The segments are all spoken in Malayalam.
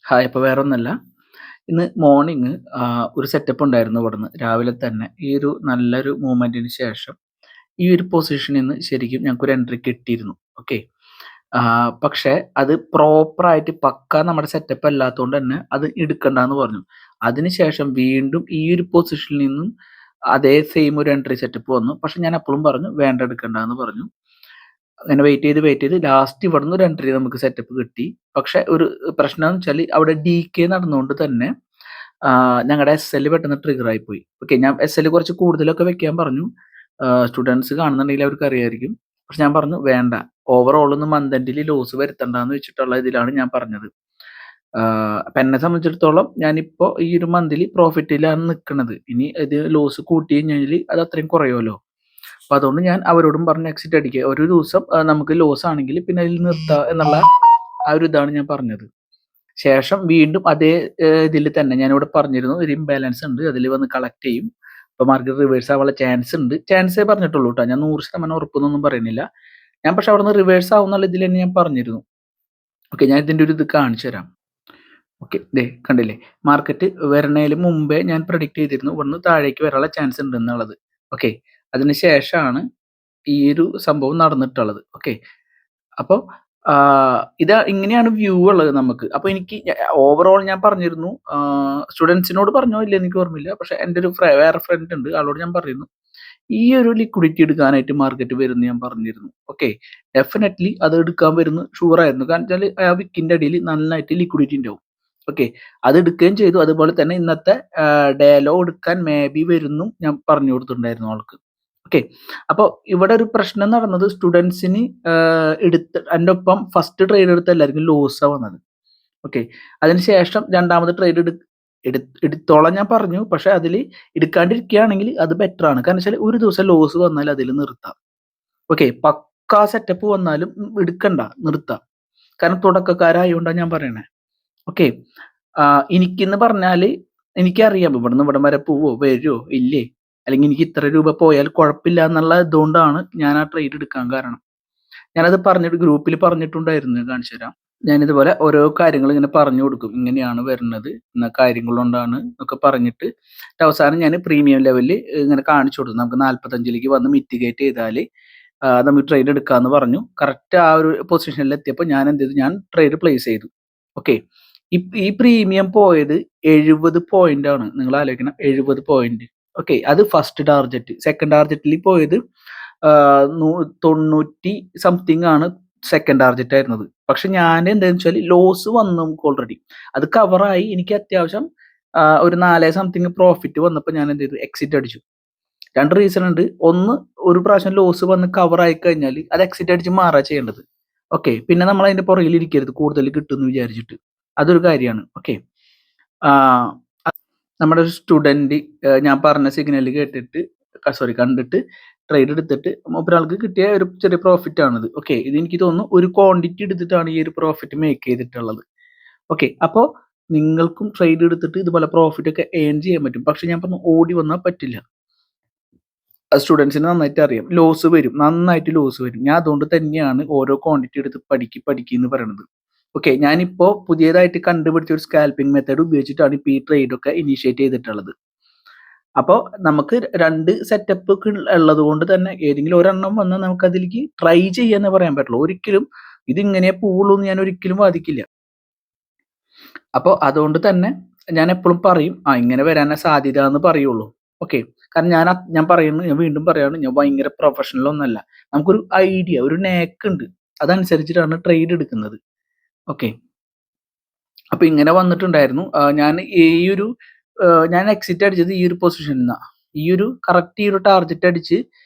ഹായ്. അപ്പോൾ വേറൊന്നുമല്ല. ഇന്ന് മോർണിംഗ് ഒരു സെറ്റപ്പ് ഉണ്ടായിരുന്നു ഇവിടുന്ന്. രാവിലെ തന്നെ ഈ ഒരു നല്ലൊരു മൂവ്മെൻറ്റിന് ശേഷം ഈ ഒരു പൊസിഷനിൽ നിന്ന് ശരിക്കും ഞങ്ങൾക്കൊരു എൻട്രി കിട്ടിയിരുന്നു. ഓക്കെ. പക്ഷേ അത് പ്രോപ്പറായിട്ട് പക്കാ നമ്മുടെ സെറ്റപ്പ് അല്ലാത്തതുകൊണ്ട് തന്നെ അത് എടുക്കണ്ടാന്ന് പറഞ്ഞു. അതിനുശേഷം വീണ്ടും ഈ ഒരു പൊസിഷനിൽ നിന്നും അതേ സെയിം ഒരു എൻട്രി സെറ്റപ്പ് വന്നു. പക്ഷെ ഞാൻ അപ്പോഴും പറഞ്ഞു വേണ്ട, എടുക്കണ്ടാന്ന് പറഞ്ഞു. അങ്ങനെ വെയിറ്റ് ചെയ്ത് ലാസ്റ്റ് ഇവിടുന്ന് ഒരു എൻട്രി നമുക്ക് സെറ്റപ്പ് കിട്ടി. പക്ഷെ ഒരു പ്രശ്നം എന്ന് വെച്ചാൽ അവിടെ DK നടന്നുകൊണ്ട് തന്നെ ഞങ്ങളുടെ SL പെട്ടെന്ന് ട്രിഗർ ആയിപ്പോയി. ഓക്കെ, ഞാൻ SL കുറച്ച് കൂടുതലൊക്കെ വെക്കാൻ പറഞ്ഞു. സ്റ്റുഡൻസ് കാണുന്നുണ്ടെങ്കിൽ അവർക്ക് അറിയായിരിക്കും. പക്ഷെ ഞാൻ പറഞ്ഞു വേണ്ട, ഓവറോൾ ഒന്ന് മന്ത് എൻഡിൽ ലോസ് വരുത്തണ്ടെന്ന് വെച്ചിട്ടുള്ള ഇതിലാണ് ഞാൻ പറഞ്ഞത്. അപ്പൊ എന്നെ സംബന്ധിച്ചിടത്തോളം ഞാനിപ്പോ ഈ ഒരു മന്തിൽ പ്രോഫിറ്റിലാണ് നിൽക്കുന്നത്. ഇനി ഇത് ലോസ് കൂട്ടി കഴിഞ്ഞാൽ അത് അത്രയും കുറയുമല്ലോ. അപ്പൊ അതുകൊണ്ട് ഞാൻ അവരോടും പറഞ്ഞ് എക്സിറ്റ് അടിക്കുക. ഒരു ദിവസം നമുക്ക് ലോസ് ആണെങ്കിൽ പിന്നെ അതിൽ നിർത്തുക എന്നുള്ള ആ ഒരു ഇതാണ് ഞാൻ പറഞ്ഞത്. ശേഷം വീണ്ടും അതേ ഇതിൽ തന്നെ ഞാനിവിടെ പറഞ്ഞിരുന്നു ഒരു ഇംബാലൻസ് ഉണ്ട്, അതിൽ വന്ന് കളക്ട് ചെയ്യും. അപ്പൊ മാർക്കറ്റ് റിവേഴ്സ് ആവാനുള്ള ചാൻസ് ഉണ്ട്. ചാൻസേ പറഞ്ഞിട്ടുള്ളൂ കേട്ടോ, ഞാൻ 100% ഉറപ്പൊന്നും പറയുന്നില്ല. ഞാൻ പക്ഷെ അവിടെ നിന്ന് റിവേഴ്സ് ആവുന്നുള്ള ഇതിൽ തന്നെ ഞാൻ പറഞ്ഞിരുന്നു. ഓക്കെ, ഞാൻ ഇതിന്റെ ഒരു ഇത് കാണിച്ചു തരാം. ഓക്കെ, ദേ കണ്ടില്ലേ, മാർക്കറ്റ് വരണേലും മുമ്പേ ഞാൻ പ്രഡിക്റ്റ് ചെയ്തിരുന്നു ഇവിടുന്ന് താഴേക്ക് വരാനുള്ള ചാൻസ് ഉണ്ട് എന്നുള്ളത്. ഓക്കെ, അതിന് ശേഷമാണ് ഈ ഒരു സംഭവം നടന്നിട്ടുള്ളത്. ഓക്കെ, അപ്പോൾ ഇത് ഇങ്ങനെയാണ് വ്യൂ ഉള്ളത് നമുക്ക്. അപ്പോൾ എനിക്ക് ഓവറോൾ ഞാൻ പറഞ്ഞിരുന്നു, സ്റ്റുഡൻസിനോട് പറഞ്ഞോ ഇല്ല എനിക്ക് ഓർമ്മയില്ല. പക്ഷെ എൻ്റെ ഒരു വേറെ ഫ്രണ്ട് ഉണ്ട്, ആളോട് ഞാൻ പറഞ്ഞിരുന്നു ഈ ഒരു ലിക്വിഡിറ്റി എടുക്കാനായിട്ട് മാർക്കറ്റ് വരുന്നു ഞാൻ പറഞ്ഞിരുന്നു. ഓക്കെ, ഡെഫിനറ്റ്ലി അത് എടുക്കാൻ വരുന്നു ഷുവർ ആയിരുന്നു. കാരണം വെച്ചാൽ ആ വിക്കിന്റെ അടിയിൽ നന്നായിട്ട് ലിക്വിഡിറ്റി ഉണ്ടാവും. ഓക്കെ, അത് എടുക്കുകയും ചെയ്തു. അതുപോലെ തന്നെ ഇന്നത്തെ ഡേലോ എടുക്കാൻ മേ ബി വരുന്നു ഞാൻ പറഞ്ഞു കൊടുത്തിട്ടുണ്ടായിരുന്നു ആൾക്ക്. ഓക്കെ, അപ്പോൾ ഇവിടെ ഒരു പ്രശ്നം നടന്നത് സ്റ്റുഡൻസിന് എടുത്ത് എൻ്റെ ഒപ്പം ഫസ്റ്റ് ട്രേഡ് എടുത്ത എല്ലാവർക്കും ലോസാണ് വന്നത്. ഓക്കെ, അതിനുശേഷം രണ്ടാമത് ട്രേഡ് എടുത്തോളാം ഞാൻ പറഞ്ഞു. പക്ഷെ അതിൽ എടുക്കാണ്ടിരിക്കുകയാണെങ്കിൽ അത് ബെറ്റർ ആണ്. കാരണം വെച്ചാൽ ഒരു ദിവസം ലോസ് വന്നാൽ അതിൽ നിർത്താം. ഓക്കെ, പക്കാ സെറ്റപ്പ് വന്നാലും എടുക്കണ്ട, നിർത്താം. കാരണം തുടക്കക്കാരായോണ്ടാണ് ഞാൻ പറയണേ. ഓക്കെ, എനിക്കെന്ന് പറഞ്ഞാൽ എനിക്കറിയാം ഇവിടുന്ന് ഇവിടം വരെ പോവോ വരുമോ ഇല്ലേ, അല്ലെങ്കിൽ എനിക്ക് ഇത്ര രൂപ പോയാൽ കുഴപ്പമില്ല എന്നുള്ള ഇതുകൊണ്ടാണ് ഞാൻ ആ ട്രേഡ് എടുക്കാൻ കാരണം. ഞാനത് പറഞ്ഞിട്ട് ഗ്രൂപ്പിൽ പറഞ്ഞിട്ടുണ്ടായിരുന്നു, കാണിച്ചു തരാം. ഞാനിതുപോലെ ഓരോ കാര്യങ്ങൾ ഇങ്ങനെ പറഞ്ഞു കൊടുക്കും, ഇങ്ങനെയാണ് വരുന്നത് എന്ന കാര്യങ്ങൾ കൊണ്ടാണ് എന്നൊക്കെ പറഞ്ഞിട്ട് അവസാനം ഞാൻ പ്രീമിയം ലെവലിൽ ഇങ്ങനെ കാണിച്ചു കൊടുത്തു. നമുക്ക് 45ലേക്ക് വന്ന് മിറ്റിഗേറ്റ് ചെയ്താൽ നമുക്ക് ട്രേഡ് എടുക്കാമെന്ന് പറഞ്ഞു. കറക്റ്റ് ആ ഒരു പൊസിഷനിൽ എത്തിയപ്പോൾ ഞാൻ എന്ത് ചെയ്തു, ഞാൻ ട്രേഡ് പ്ലേസ് ചെയ്തു. ഓക്കെ, ഈ പ്രീമിയം പോയത് 70 പോയിന്റ് ആണ്. നിങ്ങൾ ആലോചിക്കണം, 70 പോയിന്റ്. ഓക്കെ, അത് ഫസ്റ്റ് ടാർജറ്റ്. സെക്കൻഡ് ടാർജറ്റിൽ പോയത് 90 സംതിങ് ആണ് സെക്കൻഡ് ടാർജറ്റ് ആയിരുന്നത്. പക്ഷെ ഞാൻ എന്താണെന്ന് വെച്ചാൽ ലോസ് വന്നു നമുക്ക് ഓൾറെഡി, അത് കവറായി. എനിക്ക് അത്യാവശ്യം ഒരു 4 സംതിങ് പ്രോഫിറ്റ് വന്നപ്പോൾ ഞാൻ എന്ത് ചെയ്തു, എക്സിറ്റ് അടിച്ചു. 2 റീസൺ ഉണ്ട്. ഒന്ന്, ഒരു പ്രാവശ്യം ലോസ് വന്ന് കവറായി കഴിഞ്ഞാൽ അത് എക്സിറ്റ് അടിച്ച് മാറാ ചെയ്യേണ്ടത്. ഓക്കെ, പിന്നെ നമ്മൾ അതിന്റെ പുറകിൽ ഇരിക്കരുത് കൂടുതൽ കിട്ടുമെന്ന് വിചാരിച്ചിട്ട്. അതൊരു കാര്യമാണ്. ഓക്കെ, നമ്മുടെ ഒരു സ്റ്റുഡൻറ് ഞാൻ പറഞ്ഞ സിഗ്നൽ കേട്ടിട്ട് കണ്ടിട്ട് ട്രേഡ് എടുത്തിട്ട് ഒരാൾക്ക് കിട്ടിയ ഒരു ചെറിയ പ്രോഫിറ്റ് ആണിത്. ഓക്കെ, ഇത് എനിക്ക് തോന്നുന്നു ഒരു ക്വാണ്ടിറ്റി എടുത്തിട്ടാണ് ഈ ഒരു പ്രോഫിറ്റ് മേക്ക് ചെയ്തിട്ടുള്ളത്. ഓക്കെ, അപ്പോൾ നിങ്ങൾക്കും ട്രേഡ് എടുത്തിട്ട് ഇതുപോലെ പ്രോഫിറ്റ് ഒക്കെ ഏൺ ചെയ്യാൻ പറ്റും. പക്ഷെ ഞാൻ പറഞ്ഞു ഓടി വന്നാൽ പറ്റില്ല. സ്റ്റുഡൻസിന് നന്നായിട്ട് അറിയാം, ലോസ് വരും, നന്നായിട്ട് ലോസ് വരും. ഞാൻ അതുകൊണ്ട് തന്നെയാണ് ഓരോ ക്വാണ്ടിറ്റി എടുത്ത് പഠിക്കുക പറയുന്നത്. ഓക്കെ, ഞാനിപ്പോൾ പുതിയതായിട്ട് കണ്ടുപിടിച്ച ഒരു സ്കാൽപ്പിംഗ് മെത്തേഡ് ഉപയോഗിച്ചിട്ടാണ് ഇപ്പോൾ ഈ ട്രേഡ് ഒക്കെ ഇനീഷ്യേറ്റ് ചെയ്തിട്ടുള്ളത്. അപ്പോൾ നമുക്ക് 2 സെറ്റപ്പ് ഉള്ളത് കൊണ്ട് തന്നെ ഏതെങ്കിലും ഒരെണ്ണം വന്നാൽ നമുക്ക് അതിലേക്ക് ട്രൈ ചെയ്യാന്ന് പറയാൻ പറ്റുള്ളൂ. ഒരിക്കലും ഇതിങ്ങനെ പോവുള്ളൂ എന്ന് ഞാൻ ഒരിക്കലും വാദിക്കില്ല. അപ്പോൾ അതുകൊണ്ട് തന്നെ ഞാൻ എപ്പോഴും പറയും ഇങ്ങനെ വരാനാ സാധ്യത എന്ന് പറയുള്ളൂ. ഓക്കെ, കാരണം ഞാൻ പറയുന്നു, ഞാൻ വീണ്ടും പറയാണ്, ഞാൻ ഭയങ്കര പ്രൊഫഷണൽ ഒന്നല്ല. നമുക്കൊരു ഐഡിയ, ഒരു നേക്ക് ഉണ്ട്, അതനുസരിച്ചിട്ടാണ് ട്രേഡ് എടുക്കുന്നത്. ഓക്കെ, അപ്പൊ ഇങ്ങനെ വന്നിട്ടുണ്ടായിരുന്നു. ഞാൻ എക്സിറ്റ് അടിച്ചത് ഈ ഒരു പൊസിഷനിൽ നിന്നാണ്. ഈ ഒരു ടാർജറ്റ് അടിച്ച്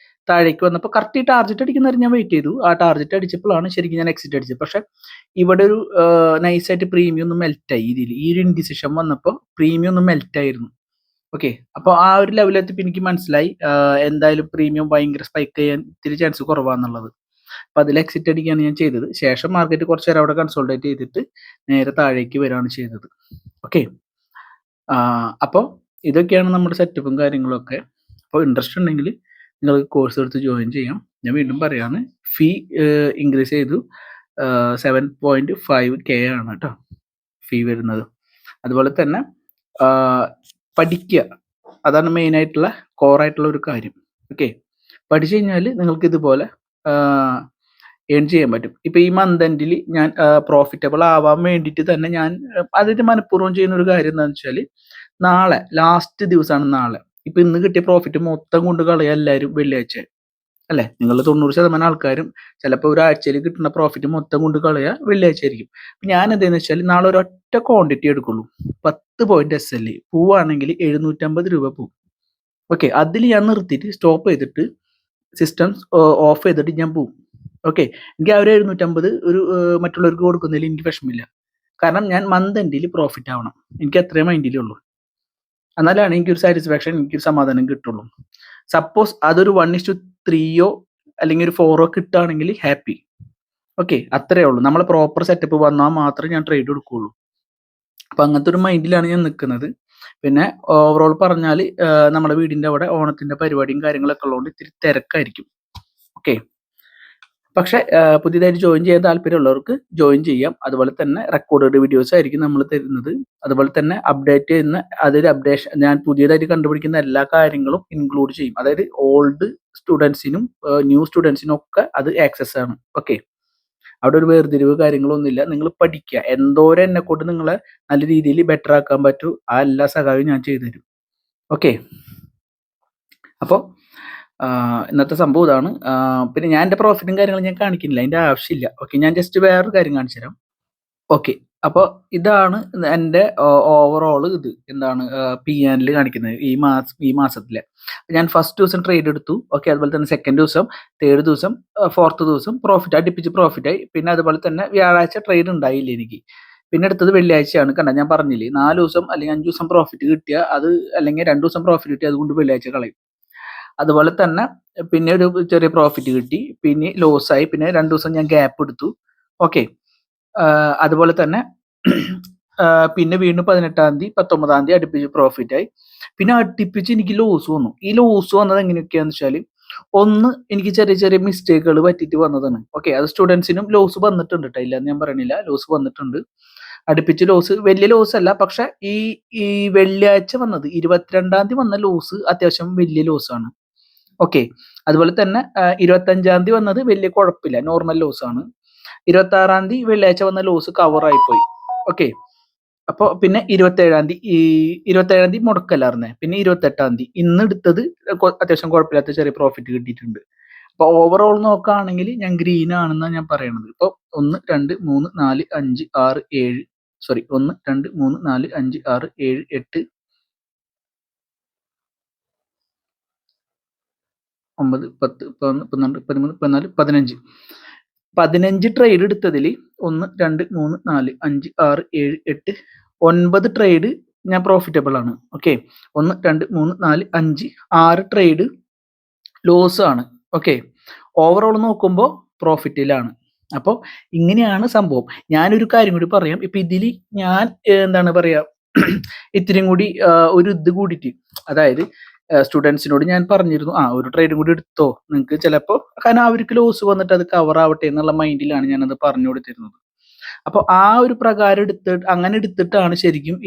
താഴേക്ക് വന്നപ്പോൾ കറക്റ്റ് ഈ ടാർജറ്റ് അടിക്കുന്നവരെ ഞാൻ വെയിറ്റ് ചെയ്തു. ആ ടാർജറ്റ് അടിച്ചപ്പോഴാണ് ശരിക്കും ഞാൻ എക്സിറ്റ് അടിച്ചത്. പക്ഷെ ഇവിടെ ഒരു നൈസായിട്ട് പ്രീമിയം ഒന്ന് മെൽറ്റായി. ഈ ഒരു ഇൻഡിസിഷൻ വന്നപ്പോൾ പ്രീമിയം ഒന്ന് മെൽറ്റായിരുന്നു. ഓക്കെ, അപ്പോൾ ആ ഒരു ലെവലെത്തിയപ്പോൾ എനിക്ക് മനസ്സിലായി എന്തായാലും പ്രീമിയം ഭയങ്കര സ്പൈക്ക് ചെയ്യാൻ ഇത്തിരി ചാൻസ് കുറവാന്നുള്ളത്. അപ്പോൾ അതിൽ എക്സിറ്റ് അടിക്കുകയാണ് ഞാൻ ചെയ്തത്. ശേഷം മാർക്കറ്റ് കുറച്ച് നേരം അവിടെ കൺസോൾട്ടേറ്റ് ചെയ്തിട്ട് നേരെ താഴേക്ക് വരികയാണ് ചെയ്തത്. ഓക്കെ, അപ്പോൾ ഇതൊക്കെയാണ് നമ്മുടെ സെറ്റപ്പും കാര്യങ്ങളൊക്കെ. അപ്പോൾ ഇൻട്രസ്റ്റ് ഉണ്ടെങ്കിൽ നിങ്ങൾക്ക് കോഴ്സ് എടുത്ത് ജോയിൻ ചെയ്യാം. ഞാൻ വീണ്ടും പറയാണ്, ഫീ ഇൻക്രീസ് ചെയ്തു. 7.5K ആണ് കേട്ടോ ഫീ വരുന്നത്. അതുപോലെ തന്നെ പഠിക്കുക, അതാണ് മെയിനായിട്ടുള്ള കോറായിട്ടുള്ള ഒരു കാര്യം. ഓക്കെ, പഠിച്ചു കഴിഞ്ഞാൽ നിങ്ങൾക്ക് ഇതുപോലെ ഏൺ ചെയ്യാൻ പറ്റും. ഇപ്പം ഈ മന്ത് എൻഡിൽ ഞാൻ പ്രോഫിറ്റബിൾ ആവാൻ വേണ്ടിയിട്ട് തന്നെ ഞാൻ അതിന് മനഃപൂർവ്വം ചെയ്യുന്ന ഒരു കാര്യം എന്താണെന്ന് വെച്ചാൽ, നാളെ ലാസ്റ്റ് ദിവസമാണ് നാളെ. ഇപ്പം ഇന്ന് കിട്ടിയ പ്രോഫിറ്റ് മൊത്തം കൊണ്ട് കളയുക എല്ലാവരും വെള്ളിയാഴ്ച അല്ലേ? നിങ്ങൾ 90% ആൾക്കാരും ചിലപ്പോൾ ഒരാഴ്ചയിൽ കിട്ടുന്ന പ്രോഫിറ്റ് മൊത്തം കൊണ്ട് കളയുക വെള്ളിയാഴ്ച ആയിരിക്കും. ഞാൻ എന്താണെന്ന് വെച്ചാൽ നാളെ ഒരൊറ്റ ക്വാണ്ടിറ്റി എടുക്കുള്ളൂ. 10 പോയിന്റ് SL പോവുകയാണെങ്കിൽ 750 രൂപ പോവും. ഓക്കെ, അതിൽ ഞാൻ നിർത്തിയിട്ട് സ്റ്റോപ്പ് ചെയ്തിട്ട് സിസ്റ്റം ഓഫ് ചെയ്തിട്ട് ഞാൻ പോവും. ഓക്കെ, എനിക്ക് ആ ഒരു 750 ഒരു മറ്റുള്ളവർക്ക് കൊടുക്കുന്നതിൽ എനിക്ക് വിഷമില്ല. കാരണം ഞാൻ മന്ത് എൻഡിൽ പ്രോഫിറ്റ് ആവണം. എനിക്ക് അത്രേ മൈൻഡിലുള്ളൂ. എന്നാലാണ് എനിക്കൊരു സാറ്റിസ്ഫാക്ഷൻ, എനിക്കൊരു സമാധാനം കിട്ടുള്ളൂ. സപ്പോസ് അതൊരു 1:3 അല്ലെങ്കിൽ ഒരു 4 കിട്ടുകയാണെങ്കിൽ ഹാപ്പി. ഓക്കെ, അത്രേ ഉള്ളൂ. നമ്മളെ പ്രോപ്പർ സെറ്റപ്പ് വന്നാൽ മാത്രമേ ഞാൻ ട്രേഡ് എടുക്കുകയുള്ളൂ. അപ്പം അങ്ങനത്തെ ഒരു മൈൻഡിലാണ് ഞാൻ നിൽക്കുന്നത്. പിന്നെ ഓവറോൾ പറഞ്ഞാൽ നമ്മുടെ വീടിൻ്റെ അവിടെ ഓണത്തിൻ്റെ പരിപാടിയും കാര്യങ്ങളൊക്കെ ഉള്ളതുകൊണ്ട് ഇത്തിരി തിരക്കായിരിക്കും. ഓക്കെ, പക്ഷേ പുതിയതായിട്ട് ജോയിൻ ചെയ്യാൻ താല്പര്യമുള്ളവർക്ക് ജോയിൻ ചെയ്യാം. അതുപോലെ തന്നെ റെക്കോർഡഡ് വീഡിയോസ് ആയിരിക്കും നമ്മൾ തരുന്നത്. അതുപോലെ തന്നെ അപ്ഡേറ്റ് ചെയ്യുന്ന അതൊരു അപ്ഡേഷൻ, ഞാൻ പുതിയതായിട്ട് കണ്ടുപിടിക്കുന്ന എല്ലാ കാര്യങ്ങളും ഇൻക്ലൂഡ് ചെയ്യും. അതായത് ഓൾഡ് സ്റ്റുഡൻസിനും ന്യൂ സ്റ്റുഡൻസിനും ഒക്കെ അത് ആക്സസ് ആണ്. ഓക്കെ, അവിടെ ഒരു വേർതിരിവ് കാര്യങ്ങളൊന്നുമില്ല. നിങ്ങൾ പഠിക്കുക, എന്തോരം എന്നെ കൊണ്ട് നിങ്ങളെ നല്ല രീതിയിൽ ബെറ്റർ ആക്കാൻ പറ്റൂ ആ എല്ലാ സഹായവും ഞാൻ ചെയ്തു തരും. ഓക്കെ, അപ്പോൾ ഇന്നത്തെ സംഭവം ഇതാണ്. പിന്നെ ഞാൻ എൻ്റെ പ്രോഫിറ്റും കാര്യങ്ങളും ഞാൻ കാണിക്കുന്നില്ല, അതിൻ്റെ ആവശ്യമില്ല. ഓക്കെ, ഞാൻ ജസ്റ്റ് വേറൊരു കാര്യം കാണിച്ചു തരാം. ഓക്കെ, അപ്പോൾ ഇതാണ് എൻ്റെ ഓവറോൾ ഇത് എന്താണ് PNL കാണിക്കുന്നത് ഈ മാസത്തിലെ. ഞാൻ ഫസ്റ്റ് ദിവസം ട്രേഡ് എടുത്തു. ഓക്കെ, അതുപോലെ തന്നെ സെക്കൻഡ് ദിവസം, തേർഡ് ദിവസം, ഫോർത്ത് ദിവസം പ്രോഫിറ്റ് അടുപ്പിച്ച് പ്രോഫിറ്റായി. പിന്നെ അതുപോലെ തന്നെ വ്യാഴാഴ്ച ട്രേഡ് ഉണ്ടായില്ല എനിക്ക്. പിന്നെ അടുത്തത് വെള്ളിയാഴ്ചയാണ്. കണ്ട, ഞാൻ പറഞ്ഞില്ലേ 4 ദിവസം അല്ലെങ്കിൽ 5 ദിവസം പ്രോഫിറ്റ് കിട്ടിയ അത്, അല്ലെങ്കിൽ 2 ദിവസം പ്രോഫിറ്റ് കിട്ടിയ അതുകൊണ്ട് വെള്ളിയാഴ്ച കളയും. അതുപോലെ തന്നെ പിന്നെ ഒരു ചെറിയ പ്രോഫിറ്റ് കിട്ടി, പിന്നെ ലോസ് ആയി, പിന്നെ 2 ദിവസം ഞാൻ ഗ്യാപ്പ് എടുത്തു. ഓക്കെ, അതുപോലെ തന്നെ പിന്നെ വീണ്ടും 18-ാം തീയതി 19-ാം തീയതി അടുപ്പിച്ച് പ്രോഫിറ്റ് ആയി. പിന്നെ അടുപ്പിച്ച് എനിക്ക് ലോസ് വന്നു. ഈ ലോസ് വന്നത് എങ്ങനെയൊക്കെയാന്ന് വെച്ചാൽ, ഒന്ന് എനിക്ക് ചെറിയ ചെറിയ മിസ്റ്റേക്കുകൾ പറ്റിയിട്ട് വന്നതാണ്. ഓക്കെ, അത് സ്റ്റുഡൻസിനും ലോസ് വന്നിട്ടുണ്ട് കേട്ടോ, ഇല്ലാന്ന് ഞാൻ പറയണില്ല, ലോസ് വന്നിട്ടുണ്ട്. അടുപ്പിച്ച് ലോസ്, വലിയ ലോസ് അല്ല, പക്ഷെ ഈ വെള്ളിയാഴ്ച വന്നത് 22-ാം തീയതി വന്ന ലോസ് അത്യാവശ്യം വലിയ ലോസാണ്. ഓക്കെ, അതുപോലെ തന്നെ 25-ാം തീയതി വന്നത് വലിയ കുഴപ്പമില്ല, നോർമൽ ലോസ് ആണ്. 26-ാം തീയതി വെള്ളിയാഴ്ച വന്ന ലോസ് കവറായി പോയി. ഓക്കെ, അപ്പോൾ പിന്നെ 27-ാം തീയതി മുടക്കല്ലായിരുന്നേ. പിന്നെ 28-ാം തീയതി ഇന്ന് എടുത്തത് അത്യാവശ്യം കുഴപ്പമില്ലാത്ത ചെറിയ പ്രോഫിറ്റ് കിട്ടിയിട്ടുണ്ട്. അപ്പോൾ ഓവറോൾ നോക്കുകയാണെങ്കിൽ ഞാൻ ഗ്രീൻ ആണെന്നാണ് ഞാൻ പറയണത്. ഇപ്പോൾ 1 2 3 4 5 6 7 സോറി 1 2 3 4 5 6 7 8 9 10 11 12 13 14 15 ട്രേഡ് എടുത്തതിൽ 1 2 3 4 5 6 7 8 9 ട്രേഡ് ഞാൻ പ്രോഫിറ്റബിൾ ആണ്. ഓക്കെ, 1 2 3 4 5 6 ട്രേഡ് ലോസ് ആണ്. ഓക്കെ, ഓവറോൾ നോക്കുമ്പോൾ പ്രോഫിറ്റിലാണ്. അപ്പോൾ ഇങ്ങനെയാണ് സംഭവം. ഞാനൊരു കാര്യം കൂടി പറയാം. ഇപ്പം ഇതിൽ ഞാൻ എന്താണ് പറയുക, ഇത്തിരിയും കൂടി ഒരു ഇത് കൂടിയിട്ട്, അതായത് സ്റ്റുഡൻസിനോട് ഞാൻ പറഞ്ഞിരുന്നു, ഒരു ട്രേഡും കൂടി എടുത്തോ നിങ്ങൾക്ക് ചിലപ്പോൾ, കാരണം അവർക്ക് ലോസ് വന്നിട്ട് അത് കവർ ആവട്ടെ എന്നുള്ള മൈൻഡിലാണ് ഞാനത് പറഞ്ഞു കൊടുത്തിരുന്നത്. അപ്പോൾ ആ ഒരു പ്രകാരം അങ്ങനെ എടുത്തിട്ടാണ് ശരിക്കും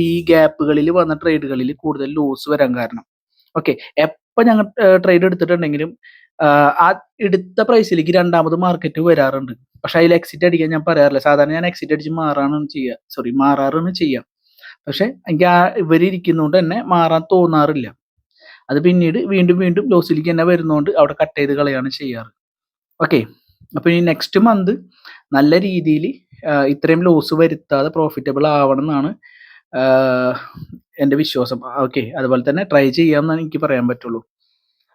ഈ ഗ്യാപ്പുകളിൽ വന്ന ട്രേഡുകളിൽ കൂടുതൽ ലോസ് വരാൻ കാരണം. ഓക്കെ, എപ്പോൾ ഞങ്ങൾ ട്രേഡ് എടുത്തിട്ടുണ്ടെങ്കിലും ആ എടുത്ത പ്രൈസിലേക്ക് രണ്ടാമത് മാർക്കറ്റ് വരാറുണ്ട്. പക്ഷെ അതിൽ എക്സിറ്റ് അടിക്കാൻ ഞാൻ പറയാറില്ല. സാധാരണ ഞാൻ എക്സിറ്റ് അടിച്ച് മാറാറാണ് ചെയ്യുക. പക്ഷെ എനിക്ക് ഇവരിയ്ക്കുന്നതുകൊണ്ട് തന്നെ മാറാൻ തോന്നാറില്ല. അത് പിന്നീട് വീണ്ടും വീണ്ടും ലോസിലേക്ക് തന്നെ വരുന്നതുകൊണ്ട് അവിടെ കട്ട് ചെയ്ത് കളയാണ് ചെയ്യാറ്. ഓക്കെ, അപ്പോൾ ഈ നെക്സ്റ്റ് മന്ത് നല്ല രീതിയിൽ ഇത്രയും ലോസ് വരുത്താതെ പ്രോഫിറ്റബിൾ ആവണം എന്നാണ് എൻ്റെ വിശ്വാസം. ഓക്കെ, അതുപോലെ തന്നെ ട്രൈ ചെയ്യാമെന്നാണ് എനിക്ക് പറയാൻ പറ്റുള്ളൂ.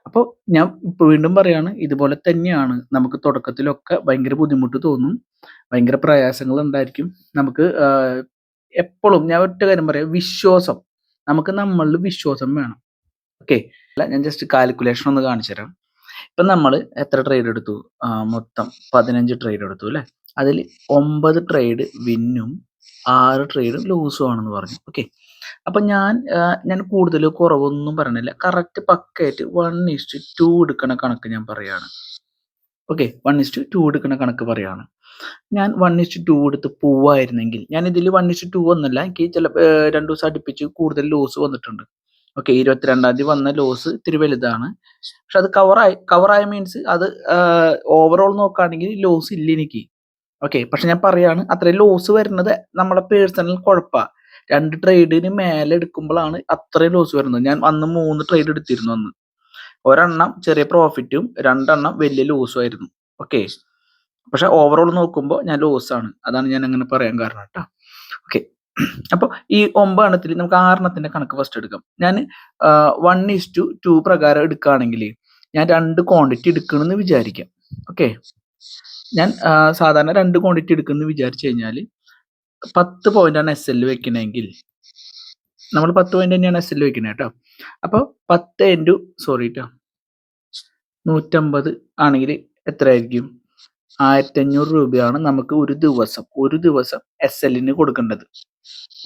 അപ്പോൾ ഞാൻ വീണ്ടും പറയാണ്, ഇതുപോലെ തന്നെയാണ് നമുക്ക് തുടക്കത്തിലൊക്കെ ഭയങ്കര ബുദ്ധിമുട്ട് തോന്നും, ഭയങ്കര പ്രയാസങ്ങൾ ഉണ്ടായിരിക്കും. നമുക്ക് എപ്പോഴും ഞാൻ ഒറ്റ കാര്യം പറയാം, വിശ്വാസം, നമുക്ക് നമ്മളിൽ വിശ്വാസം വേണം. ഓക്കെ, ഞാൻ ജസ്റ്റ് കാൽക്കുലേഷൻ ഒന്ന് കാണിച്ചു തരാം. ഇപ്പം നമ്മൾ എത്ര ട്രേഡ് എടുത്തു? മൊത്തം 15 ട്രേഡ് എടുത്തു അല്ലേ? അതിൽ 9 ട്രേഡ് വിന്നും 6 ട്രേഡ് ലൂസും ആണെന്ന് പറഞ്ഞു. ഓക്കെ, അപ്പം ഞാൻ കൂടുതൽ കുറവൊന്നും പറയണില്ല, കറക്റ്റ് പക്കയായിട്ട് 1:2 എടുക്കണ കണക്ക് ഞാൻ പറയാണ്. ഓക്കെ, 1:2 എടുക്കണ കണക്ക് പറയാണ്. ഞാൻ 1:2 എടുത്ത് പോവായിരുന്നെങ്കിൽ, ഞാൻ ഇതിൽ 1:2 ഒന്നല്ല, എനിക്ക് ചില 2 ദിവസം അടുപ്പിച്ച് കൂടുതൽ ലോസ് വന്നിട്ടുണ്ട്. ഓക്കെ, 22-ാം തീയതി വന്ന ലോസ് ഇത്തിരി വലുതാണ്. പക്ഷെ അത് കവറായ മീൻസ് അത് ഓവറോൾ നോക്കുകയാണെങ്കിൽ ലോസ് ഇല്ല എനിക്ക്. ഓക്കെ, പക്ഷെ ഞാൻ പറയാണ്, അത്രയും ലോസ് വരുന്നത് നമ്മളെ പേഴ്സണൽ കുഴപ്പമാണ്. 2 ട്രേഡിന് മേലെ എടുക്കുമ്പോഴാണ് അത്രയും ലോസ് വരുന്നത്. ഞാൻ അന്ന് 3 ട്രേഡ് എടുത്തിരുന്നു. അന്ന് ഒരെണ്ണം ചെറിയ പ്രോഫിറ്റും 2 എണ്ണം വലിയ ലോസും ആയിരുന്നു. ഓക്കെ, പക്ഷെ ഓവറോൾ നോക്കുമ്പോൾ ഞാൻ ലോസാണ്. അതാണ് ഞാൻ അങ്ങനെ പറയാൻ കാരണം കേട്ടോ. ഓക്കെ, അപ്പോൾ ഈ 9 എണ്ണത്തിൽ നമുക്ക് 6 എണ്ണത്തിന്റെ കണക്ക് ഫസ്റ്റ് എടുക്കാം. ഞാൻ 1:2 പ്രകാരം എടുക്കുകയാണെങ്കിൽ ഞാൻ 2 ക്വാണ്ടിറ്റി എടുക്കണമെന്ന് വിചാരിക്കാം. ഓക്കെ, ഞാൻ സാധാരണ 2 ക്വാണ്ടിറ്റി എടുക്കുമെന്ന് വിചാരിച്ചു കഴിഞ്ഞാൽ 10 പോയിന്റാണ് എസ് എൽ വെക്കണമെങ്കിൽ, നമ്മൾ 10 പോയിന്റ് തന്നെയാണ് എസ് എൽ വെക്കുന്നത് കേട്ടോ. അപ്പോൾ 10 ഇൻറ്റു 150 ആണെങ്കിൽ എത്ര ആയിരിക്കും? 1500 രൂപയാണ് നമുക്ക് ഒരു ദിവസം എസ് എല്ലിന് കൊടുക്കേണ്ടത്.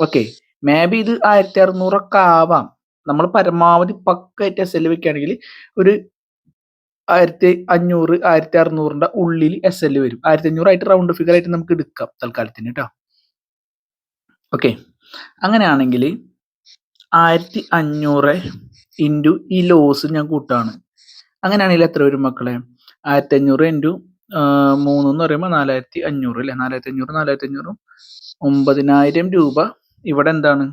ഓക്കെ, മേ ബി ഇത് 1600 ഒക്കെ ആവാം. നമ്മൾ പരമാവധി പക്കായിട്ട് എസ് എൽ വെക്കുകയാണെങ്കിൽ ഒരു 1500 1600ന്റെ ഉള്ളിൽ എസ് എൽ വരും. 1500 ആയിട്ട് റൗണ്ട് ഫിഗർ ആയിട്ട് നമുക്ക് എടുക്കാം തൽക്കാലത്തിന് കേട്ടോ. ഓക്കെ, അങ്ങനെയാണെങ്കിൽ 1500 ഇൻറ്റു ഈ ലോസ് ഞാൻ കൂട്ടാണ്. അങ്ങനെയാണെങ്കിൽ എത്ര വരും മക്കളെ? 1500 ഇൻറ്റു 3 എന്ന് പറയുമ്പോൾ 4500 അല്ലേ? 4500 9000 രൂപ ഇവിടെ എന്താണ്?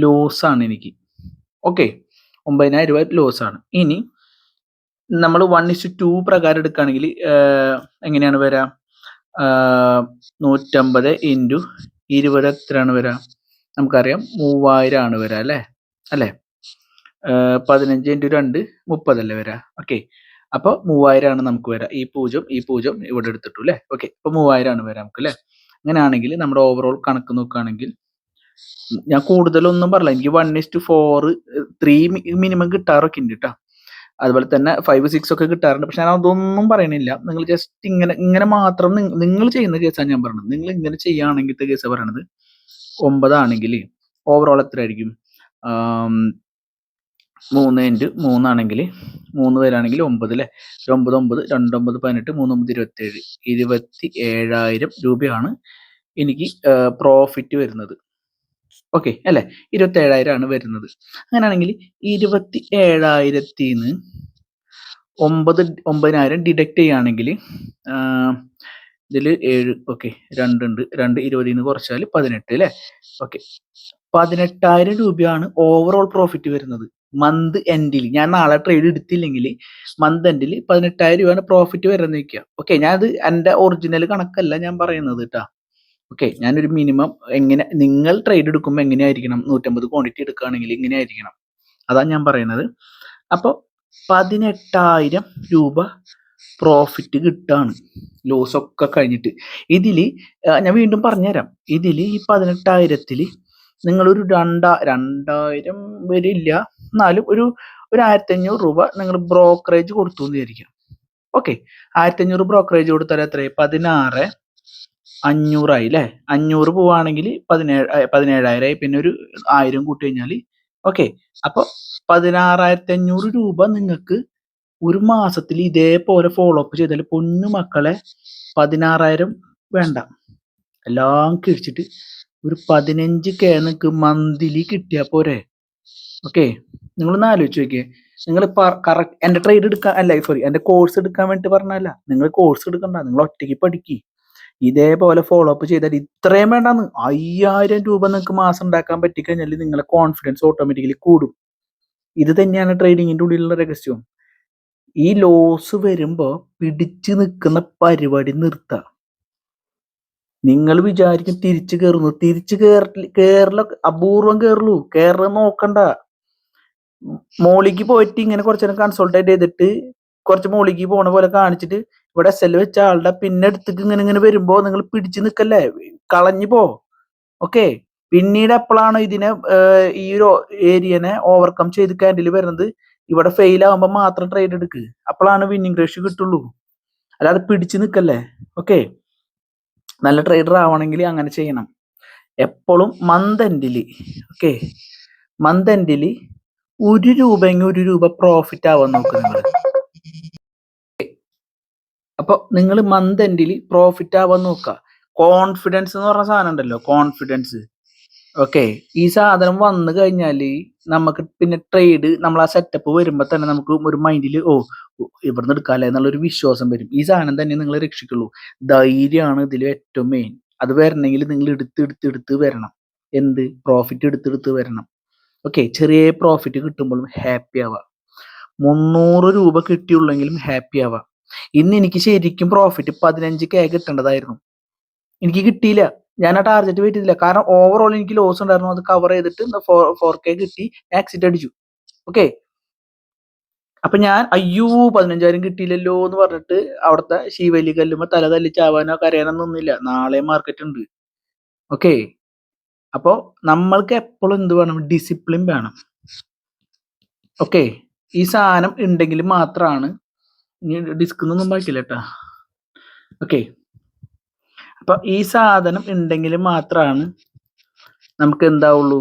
ലോസാണ് എനിക്ക്. ഓക്കെ, 9000 രൂപ ലോസാണ്. ഇനി നമ്മൾ 1:2 പ്രകാരം എടുക്കുകയാണെങ്കിൽ എങ്ങനെയാണ് വരാ? 150 ഇൻറ്റു 20 എത്രയാണ് വരാ? നമുക്കറിയാം 3000 ആണ് വരാ അല്ലേ? 15 ഇൻറ്റു 2 30 അല്ലേ വരാ? ഓക്കെ, അപ്പോൾ 3000 ആണ് നമുക്ക് വരാം. ഈ പൂജ്യം ഇവിടെ എടുത്തിട്ടു അല്ലേ? ഓക്കെ, അപ്പോൾ 3000 ആണ് വരാം നമുക്ക് അല്ലേ? അങ്ങനെയാണെങ്കിൽ നമ്മുടെ ഓവറോൾ കണക്ക് നോക്കുകയാണെങ്കിൽ ഞാൻ കൂടുതലൊന്നും പറയില്ല. എനിക്ക് 1:4 3 മിനിമം കിട്ടാറൊക്കെ ഉണ്ട് കേട്ടോ. അതുപോലെ തന്നെ 5, 6 ഒക്കെ കിട്ടാറുണ്ട്. പക്ഷെ ഞാൻ അതൊന്നും പറയണില്ല. നിങ്ങൾ ജസ്റ്റ് ഇങ്ങനെ മാത്രം നിങ്ങൾ ചെയ്യുന്ന കേസാണ് ഞാൻ പറയുന്നത്. നിങ്ങൾ ഇങ്ങനെ ചെയ്യുകയാണെങ്കിലത്തെ കേസാണ് പറയണത്. 9 ആണെങ്കിൽ ഓവറോൾ എത്ര ആയിരിക്കും? 3 ഇൻറ്റു 3 ആണെങ്കിൽ 3 പേരാണെങ്കിൽ 9 അല്ലേ? 9 9 2 9 18 3 9 27 27000 രൂപയാണ് എനിക്ക് പ്രോഫിറ്റ് വരുന്നത്. ഓക്കെ അല്ലേ? 27000 ആണ് വരുന്നത്. അങ്ങനെയാണെങ്കിൽ 27000ത്തിൽ നിന്ന് 9000 ഡിഡക്ട് ചെയ്യുകയാണെങ്കിൽ ഇതിൽ 7 ഓക്കെ 2 ഉണ്ട്. 2 20 നിന്ന് കുറച്ചാൽ 18 അല്ലേ? ഓക്കെ, 18000 രൂപയാണ് ഓവറോൾ പ്രോഫിറ്റ് വരുന്നത് മന്ത് എൻഡിൽ. ഞാൻ നാളെ ട്രേഡ് എടുത്തില്ലെങ്കിൽ മന്ത് എൻഡിൽ 18000 രൂപയാണ് പ്രോഫിറ്റ് വരുന്നത് വയ്ക്കുക. ഓക്കെ, ഞാനത് എൻ്റെ ഒറിജിനൽ കണക്കല്ല ഞാൻ പറയുന്നത് കേട്ടോ. ഓക്കെ, ഞാനൊരു മിനിമം എങ്ങനെ നിങ്ങൾ ട്രേഡ് എടുക്കുമ്പോൾ എങ്ങനെയായിരിക്കണം? 150 ക്വാണ്ടിറ്റി എടുക്കുകയാണെങ്കിൽ ഇങ്ങനെ ആയിരിക്കണം. അതാണ് ഞാൻ പറയുന്നത്. അപ്പോൾ 18000 രൂപ പ്രോഫിറ്റ് കിട്ടാണ് ലോസ് ഒക്കെ കഴിഞ്ഞിട്ട്. ഇതിൽ ഞാൻ വീണ്ടും പറഞ്ഞുതരാം. ഇതിൽ ഈ 18000ത്തിൽ നിങ്ങളൊരു 2000 വരില്ല, എന്നാലും ഒരു 1500 രൂപ നിങ്ങൾ ബ്രോക്കറേജ് കൊടുത്തു എന്ന് വിചാരിക്കാം. ഓക്കെ, 1500 ബ്രോക്കറേജ് കൊടുത്താൽ എത്രയായി? 16500 ആയി അല്ലേ? 500 പോവാണെങ്കിൽ 17000 ആയി. പിന്നെ ഒരു 1000 കൂട്ടി കഴിഞ്ഞാൽ ഓക്കെ, അപ്പോൾ 16500 രൂപ നിങ്ങൾക്ക് ഒരു മാസത്തിൽ ഇതേപോലെ ഫോളോ അപ്പ് ചെയ്താൽ പൊന്നു മക്കളെ 16000 വേണ്ട, എല്ലാം കിഴിച്ചിട്ട് ഒരു 15K നിങ്ങൾക്ക് മന്ത്ലി കിട്ടിയാൽ പോരെ? ഓക്കെ, നിങ്ങളൊന്ന് ആലോചിച്ച് നോക്കിയേ. നിങ്ങൾ കറക്റ്റ് എൻ്റെ ട്രേഡ് എടുക്കാൻ എൻ്റെ കോഴ്സ് എടുക്കാൻ വേണ്ടി പറഞ്ഞല്ല. നിങ്ങൾ കോഴ്സ് എടുക്കണ്ട, നിങ്ങൾ ഒറ്റയ്ക്ക് പഠിക്കുക. ഇതേപോലെ ഫോളോ അപ്പ് ചെയ്താൽ ഇത്രയും വേണ്ടാന്ന് 5000 രൂപ നിങ്ങൾക്ക് മാസം ഉണ്ടാക്കാൻ പറ്റിക്കഴിഞ്ഞാൽ നിങ്ങളെ കോൺഫിഡൻസ് ഓട്ടോമാറ്റിക്കലി കൂടും. ഇത് തന്നെയാണ് ട്രേഡിങ്ങിൻ്റെ ഉള്ളിലുള്ള രഹസ്യം. ഈ ലോസ് വരുമ്പോൾ പിടിച്ചു നിൽക്കുന്ന പരിപാടി നിർത്തുക. നിങ്ങൾ വിചാരിക്കും തിരിച്ചു കയറുന്നു, കേരള അപൂർവം കയറുള്ളൂ. കേരളം നോക്കണ്ട. മോളിക്ക് പോയിട്ട് ഇങ്ങനെ കുറച്ചു നേരം കൺസൾട്ടേറ്റ് ചെയ്തിട്ട് കുറച്ച് മോളിക്ക് പോണ പോലെ കാണിച്ചിട്ട് ഇവിടെ എസ് എൽ വെച്ച ആളുടെ പിന്നെ എടുത്തിട്ട് ഇങ്ങനെ വരുമ്പോ നിങ്ങൾ പിടിച്ചു നിൽക്കല്ലേ, കളഞ്ഞു പോ. ഓക്കെ, പിന്നീട് എപ്പോഴാണോ ഇതിനെ ഈ ഒരു ഏരിയനെ ഓവർകം ചെയ്ത് ക്യാൻഡിൽ വരുന്നത്, ഇവിടെ ഫെയിൽ ആകുമ്പോൾ മാത്രം ട്രേഡ് എടുക്കുക. അപ്പോഴാണ് വിന്നിങ് റേഷ്യോ കിട്ടുള്ളൂ. അല്ലാതെ പിടിച്ചു നിൽക്കല്ലേ. ഓക്കെ, നല്ല ട്രേഡർ ആവണമെങ്കിൽ അങ്ങനെ ചെയ്യണം. എപ്പോഴും മന്ത് എൻഡിൽ ഓക്കെ, മന്ത് എൻഡിൽ 1 രൂപയെങ്കിൽ 1 രൂപ പ്രോഫിറ്റ് ആവാൻ നോക്കുക നിങ്ങൾ. അപ്പോൾ നിങ്ങൾ മന്ത് എൻഡിൽ പ്രോഫിറ്റ് ആവാൻ നോക്കുക. കോൺഫിഡൻസ് എന്ന് പറഞ്ഞ സാധനം ഉണ്ടല്ലോ, കോൺഫിഡൻസ്. ഓക്കെ, ഈ സാധനം വന്നു കഴിഞ്ഞാൽ നമുക്ക് പിന്നെ ട്രേഡ് നമ്മൾ ആ സെറ്റപ്പ് വരുമ്പോൾ തന്നെ നമുക്ക് ഒരു മൈൻഡിൽ ഇവിടുന്ന് എടുക്കാല്ലേ എന്നുള്ളൊരു വിശ്വാസം വരും. ഈ സാധനം തന്നെ നിങ്ങൾ രക്ഷിക്കുള്ളൂ. ധൈര്യമാണ് ഇതിൽ ഏറ്റവും മെയിൻ. അത് വരണമെങ്കിൽ നിങ്ങൾ എടുത്ത് വരണം. എന്ത് പ്രോഫിറ്റ് എടുത്ത് വരണം. ഓക്കെ, ചെറിയ പ്രോഫിറ്റ് കിട്ടുമ്പോഴും ഹാപ്പി ആവുക. 300 രൂപ കിട്ടിയുള്ളെങ്കിലും ഹാപ്പി ആവുക. ഇന്ന് എനിക്ക് ശരിക്കും പ്രോഫിറ്റ് 15K കിട്ടേണ്ടതായിരുന്നു. എനിക്ക് കിട്ടിയില്ല. ഞാൻ ആ ടാർഗറ്റ് വെയിറ്റ് ചെയ്തില്ല. കാരണം ഓവറോൾ എനിക്ക് ലോസ് ഉണ്ടായിരുന്നു. അത് കവർ ചെയ്തിട്ട് 4K കിട്ടി, എക്സിറ്റ് അടിച്ചു. ഓക്കെ, അപ്പൊ ഞാൻ 15,000 കിട്ടിയില്ലല്ലോ എന്ന് പറഞ്ഞിട്ട് അവിടുത്തെ ശീവലി കല്ലുമ്പോ തല തല്ലി ചാവാനോ കരയാനോ ഒന്നുമില്ല. നാളെ മാർക്കറ്റ് ഉണ്ട്. ഓക്കെ, അപ്പോ നമ്മൾക്ക് എപ്പോഴും എന്ത് വേണം? ഡിസിപ്ലിൻ വേണം. ഓക്കെ, ഈ സാധനം ഉണ്ടെങ്കിൽ മാത്രമാണ്. ഇനി ഡിസ്കൊന്നും ബാക്കില്ല കേട്ടാ. ഓക്കെ, അപ്പൊ ഈ സാധനം ഉണ്ടെങ്കിൽ മാത്രമാണ് നമുക്ക് എന്താവുള്ളൂ,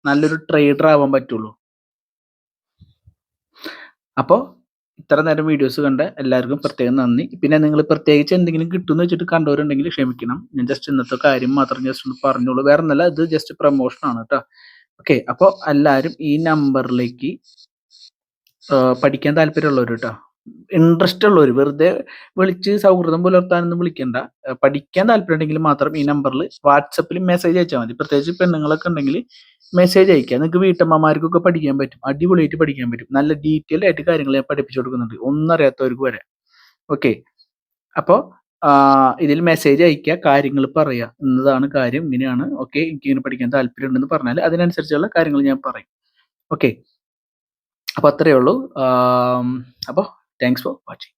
നല്ലൊരു ട്രേഡർ ആവാൻ പറ്റുള്ളൂ. അപ്പോൾ ഇത്ര നേരം വീഡിയോസ് കണ്ട എല്ലാവർക്കും പ്രത്യേകം നന്ദി. പിന്നെ നിങ്ങൾ പ്രത്യേകിച്ച് എന്തെങ്കിലും കിട്ടുമെന്ന് വെച്ചിട്ട് കണ്ടവരുണ്ടെങ്കിൽ ക്ഷമിക്കണം. ഞാൻ ജസ്റ്റ് ഇന്നത്തെ കാര്യം മാത്രം ജസ്റ്റ് ഒന്ന് പറഞ്ഞോളൂ, വേറെ ഒന്നല്ല, ഇത് ജസ്റ്റ് പ്രൊമോഷൻ ആണ് കേട്ടോ. ഓക്കെ, അപ്പോൾ എല്ലാവരും ഈ നമ്പറിലേക്ക് പഠിക്കാൻ താല്പര്യമുള്ളവർ കേട്ടോ, ഇൻട്രസ്റ്റ് ഉള്ളവർ, വെറുതെ വിളിച്ച് സൗഹൃദം പുലർത്താനൊന്നും വിളിക്കണ്ട. പഠിക്കാൻ താല്പര്യം ഉണ്ടെങ്കിൽ മാത്രം ഈ നമ്പറിൽ വാട്സപ്പിൽ മെസ്സേജ് അയച്ചാൽ മതി. പ്രത്യേകിച്ച് പെണ്ണുങ്ങളൊക്കെ ഉണ്ടെങ്കിൽ മെസ്സേജ് അയക്കുക. നിങ്ങൾക്ക് വീട്ടമ്മമാർക്കൊക്കെ പഠിക്കാൻ പറ്റും, അടിപൊളിയായിട്ട് പഠിക്കാൻ പറ്റും. നല്ല ഡീറ്റെയിൽ ആയിട്ട് കാര്യങ്ങൾ ഞാൻ പഠിപ്പിച്ചു കൊടുക്കുന്നുണ്ട്, ഒന്നും അറിയാത്തവർക്ക് വരെ. ഓക്കെ, അപ്പോൾ ഇതിൽ മെസ്സേജ് അയക്കുക, കാര്യങ്ങൾ പറയുക, എന്നതാണ് കാര്യം, ഇങ്ങനെയാണ്. ഓക്കെ, എനിക്കിങ്ങനെ പഠിക്കാൻ താല്പര്യം ഉണ്ടെന്ന് പറഞ്ഞാൽ അതിനനുസരിച്ചുള്ള കാര്യങ്ങൾ ഞാൻ പറയും. ഓക്കെ, അപ്പോൾ അത്രയേ ഉള്ളൂ. അപ്പോൾ താങ്ക്സ് ഫോർ വാച്ചിങ്.